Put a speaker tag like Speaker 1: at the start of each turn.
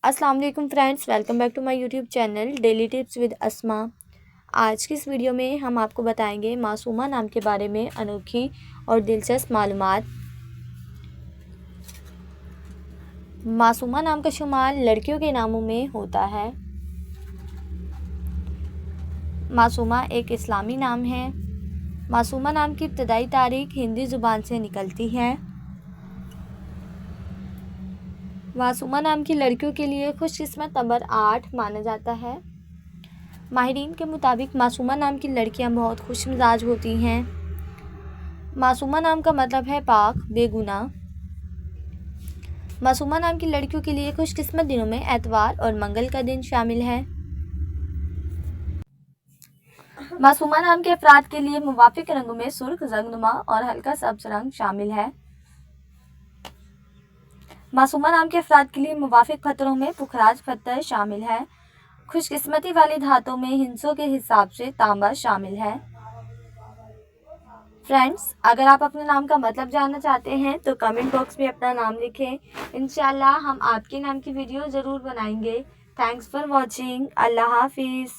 Speaker 1: अस्सलाम वालेकुम friends, welcome back to my YouTube channel daily tips with Asma. आज की इस वीडियो में हम आपको बताएंगे मासूमा नाम के बारे में अनोखी और दिलचस्प मालूमात। मासूमा नाम का शुमार लड़कियों के नामों में होता है। मासूमा एक इस्लामी नाम है। मासूमा नाम की इब्तदाई तारीख हिंदी ज़ुबान से निकलती है। मासूमा नाम की लड़कियों के लिए खुशकिस्मत नंबर 8 माना जाता है। माहिरीन के मुताबिक मासूमा नाम की लड़कियां बहुत खुश मिजाज होती हैं। मासूमा नाम का मतलब है पाक, बेगुनाह। मासूमा नाम की लड़कियों के लिए खुशकिस्मत दिनों में एतवार और मंगल का दिन शामिल है। मासूमा नाम के अफराद के लिए मुवाफिक रंगों में सुर्ख, जंगनुमा और हल्का सब्ज रंग शामिल है। मासूमा नाम के अफराद के लिए मुवाफिक पत्थरों में पुखराज पत्थर शामिल है। खुशकिस्मती वाली धातों में हिंसों के हिसाब से तांबा शामिल है। फ्रेंड्स, अगर आप अपने नाम का मतलब जानना चाहते हैं तो कमेंट बॉक्स में अपना नाम लिखें। इंशाल्लाह हम आपके नाम की वीडियो ज़रूर बनाएंगे। Thanks for watching. अल्लाह हाफिज़।